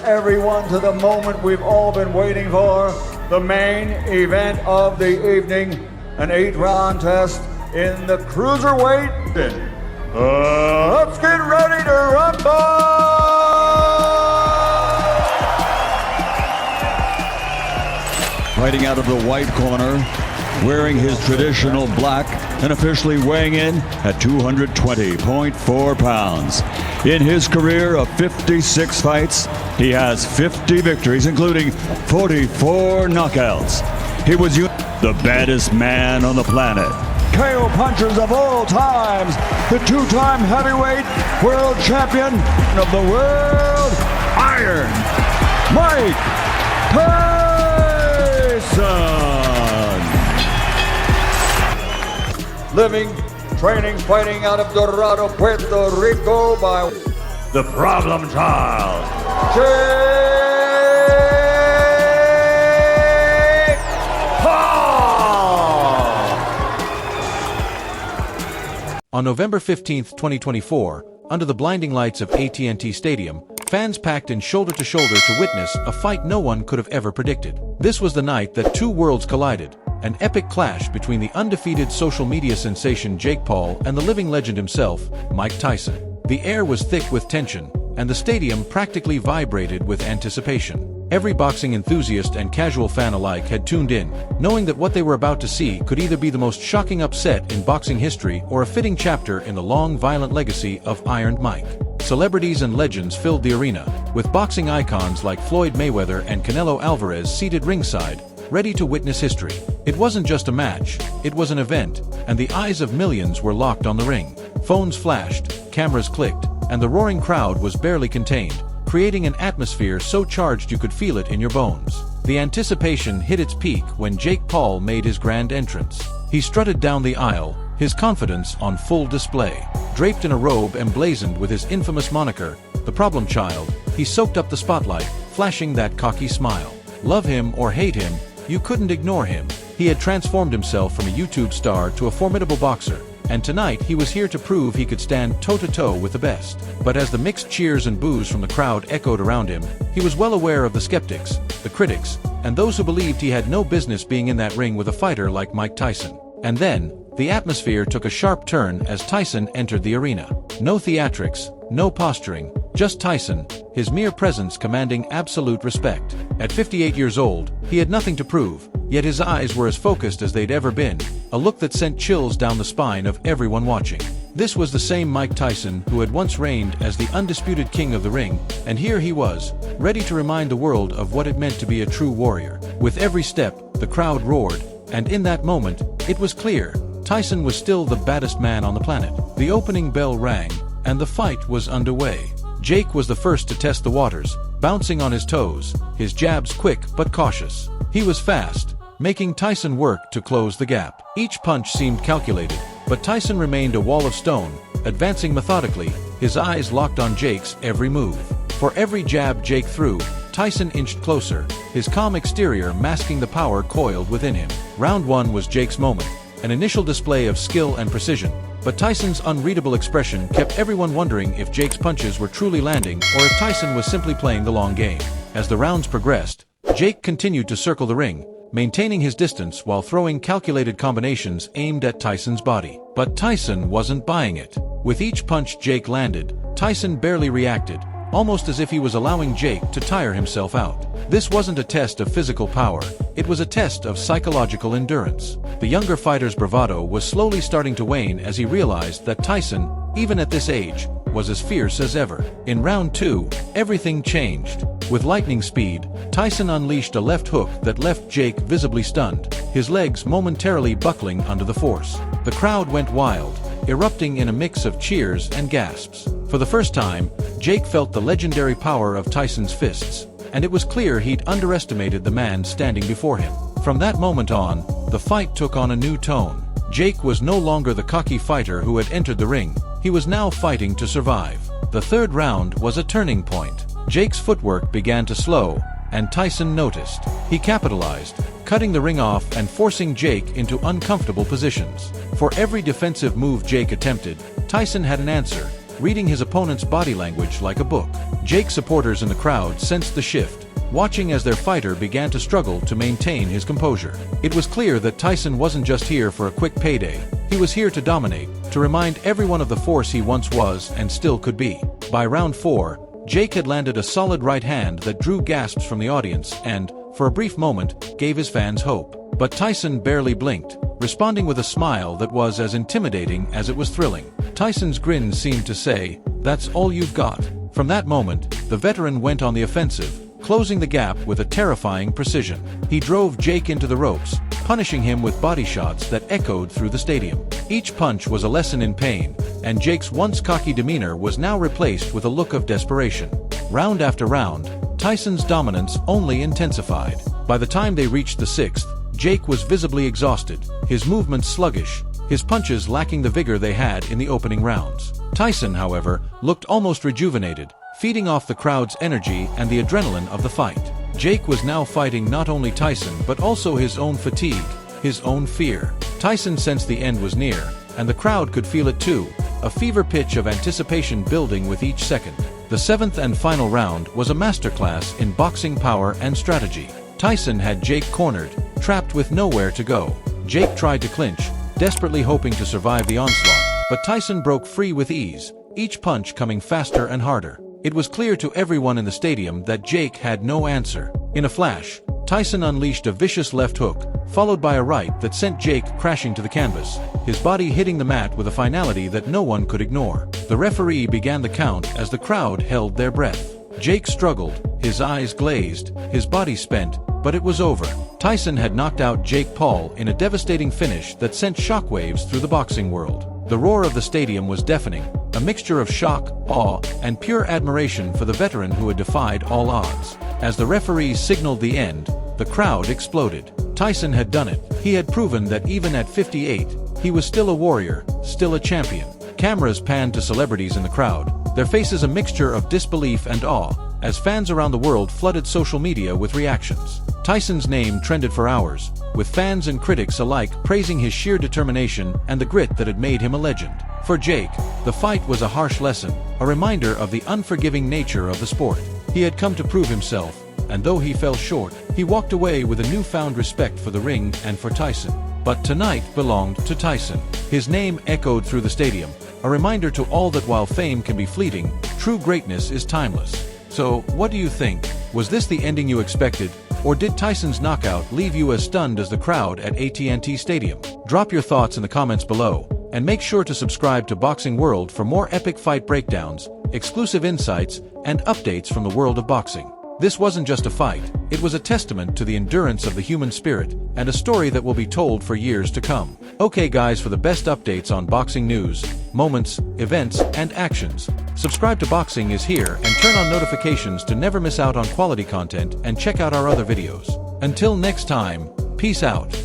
Everyone to the moment we've all been waiting for, the main event of the evening, an 8-round test in the cruiserweight. Let's get ready to rumble! Fighting out of the white corner, wearing his traditional black and officially weighing in at 220.4 pounds. In his career of 56 fights, he has 50 victories, including 44 knockouts. He was the baddest man on the planet. KO punchers of all times, the 2-time heavyweight world champion of the world, Iron Mike Tyson. Living, training, fighting out of Dorado, Puerto Rico by the Problem Child, Jake Paul. On November 15, 2024, under the blinding lights of AT&T Stadium, fans packed in shoulder to shoulder to witness a fight no one could have ever predicted. This was the night that two worlds collided. An epic clash between the undefeated social media sensation Jake Paul and the living legend himself, Mike Tyson. The air was thick with tension, and the stadium practically vibrated with anticipation. Every boxing enthusiast and casual fan alike had tuned in, knowing that what they were about to see could either be the most shocking upset in boxing history or a fitting chapter in the long, violent legacy of Iron Mike. Celebrities and legends filled the arena, with boxing icons like Floyd Mayweather and Canelo Alvarez seated ringside, ready to witness history. It wasn't just a match, it was an event, and the eyes of millions were locked on the ring. Phones flashed, cameras clicked, and the roaring crowd was barely contained, creating an atmosphere so charged you could feel it in your bones. The anticipation hit its peak when Jake Paul made his grand entrance. He strutted down the aisle, his confidence on full display. Draped in a robe emblazoned with his infamous moniker, the Problem Child, he soaked up the spotlight, flashing that cocky smile. Love him or hate him, you couldn't ignore him. He had transformed himself from a YouTube star to a formidable boxer, and tonight he was here to prove he could stand toe-to-toe with the best. But as the mixed cheers and boos from the crowd echoed around him, he was well aware of the skeptics, the critics, and those who believed he had no business being in that ring with a fighter like Mike Tyson. And then, the atmosphere took a sharp turn as Tyson entered the arena. No theatrics, no posturing, just Tyson, his mere presence commanding absolute respect. At 58 years old, he had nothing to prove, yet his eyes were as focused as they'd ever been, a look that sent chills down the spine of everyone watching. This was the same Mike Tyson who had once reigned as the undisputed king of the ring, and here he was, ready to remind the world of what it meant to be a true warrior. With every step, the crowd roared, and in that moment, it was clear, Tyson was still the baddest man on the planet. The opening bell rang, and the fight was underway. Jake was the first to test the waters, bouncing on his toes, his jabs quick but cautious. He was fast, making Tyson work to close the gap. Each punch seemed calculated, but Tyson remained a wall of stone, advancing methodically, his eyes locked on Jake's every move. For every jab Jake threw, Tyson inched closer, his calm exterior masking the power coiled within him. Round 1 was Jake's moment, an initial display of skill and precision, but Tyson's unreadable expression kept everyone wondering if Jake's punches were truly landing or if Tyson was simply playing the long game. As the rounds progressed, Jake continued to circle the ring, maintaining his distance while throwing calculated combinations aimed at Tyson's body. But Tyson wasn't buying it. With each punch Jake landed, Tyson barely reacted, almost as if he was allowing Jake to tire himself out. This wasn't a test of physical power, it was a test of psychological endurance. The younger fighter's bravado was slowly starting to wane as he realized that Tyson, even at this age, was as fierce as ever. In round 2, everything changed. With lightning speed, Tyson unleashed a left hook that left Jake visibly stunned, his legs momentarily buckling under the force. The crowd went wild, erupting in a mix of cheers and gasps. For the first time, Jake felt the legendary power of Tyson's fists, and it was clear he'd underestimated the man standing before him. From that moment on, the fight took on a new tone. Jake was no longer the cocky fighter who had entered the ring, he was now fighting to survive. The third round was a turning point. Jake's footwork began to slow, and Tyson noticed. He capitalized, cutting the ring off and forcing Jake into uncomfortable positions. For every defensive move Jake attempted, Tyson had an answer, reading his opponent's body language like a book. Jake's supporters in the crowd sensed the shift, watching as their fighter began to struggle to maintain his composure. It was clear that Tyson wasn't just here for a quick payday. He was here to dominate, to remind everyone of the force he once was and still could be. By round 4, Jake had landed a solid right hand that drew gasps from the audience and, for a brief moment, gave his fans hope. But Tyson barely blinked, responding with a smile that was as intimidating as it was thrilling. Tyson's grin seemed to say, "That's all you've got." From that moment, the veteran went on the offensive, closing the gap with a terrifying precision. He drove Jake into the ropes, punishing him with body shots that echoed through the stadium. Each punch was a lesson in pain, and Jake's once cocky demeanor was now replaced with a look of desperation. Round after round, Tyson's dominance only intensified. By the time they reached the 6th, Jake was visibly exhausted, his movements sluggish, his punches lacking the vigor they had in the opening rounds. Tyson, however, looked almost rejuvenated, feeding off the crowd's energy and the adrenaline of the fight. Jake was now fighting not only Tyson but also his own fatigue, his own fear. Tyson sensed the end was near, and the crowd could feel it too, a fever pitch of anticipation building with each second. The 7th and final round was a masterclass in boxing power and strategy. Tyson had Jake cornered, trapped with nowhere to go. Jake tried to clinch, desperately hoping to survive the onslaught, but Tyson broke free with ease, each punch coming faster and harder. It was clear to everyone in the stadium that Jake had no answer. In a flash, Tyson unleashed a vicious left hook, followed by a right that sent Jake crashing to the canvas, his body hitting the mat with a finality that no one could ignore. The referee began the count as the crowd held their breath. Jake struggled, his eyes glazed, his body spent, but it was over. Tyson had knocked out Jake Paul in a devastating finish that sent shockwaves through the boxing world. The roar of the stadium was deafening, a mixture of shock, awe, and pure admiration for the veteran who had defied all odds. As the referee signaled the end, the crowd exploded. Tyson had done it. He had proven that even at 58, he was still a warrior, still a champion. Cameras panned to celebrities in the crowd, their faces a mixture of disbelief and awe, as fans around the world flooded social media with reactions. Tyson's name trended for hours, with fans and critics alike praising his sheer determination and the grit that had made him a legend. For Jake, the fight was a harsh lesson, a reminder of the unforgiving nature of the sport. He had come to prove himself, and though he fell short, he walked away with a newfound respect for the ring and for Tyson. But tonight belonged to Tyson. His name echoed through the stadium, a reminder to all that while fame can be fleeting, true greatness is timeless. So, what do you think? Was this the ending you expected? Or did Tyson's knockout leave you as stunned as the crowd at AT&T Stadium? Drop your thoughts in the comments below, and make sure to subscribe to Boxing World for more epic fight breakdowns, exclusive insights, and updates from the world of boxing. This wasn't just a fight, it was a testament to the endurance of the human spirit, and a story that will be told for years to come. Okay guys, for the best updates on boxing news, moments, events, and actions, subscribe to Boxing is Here and turn on notifications to never miss out on quality content, and check out our other videos. Until next time, peace out.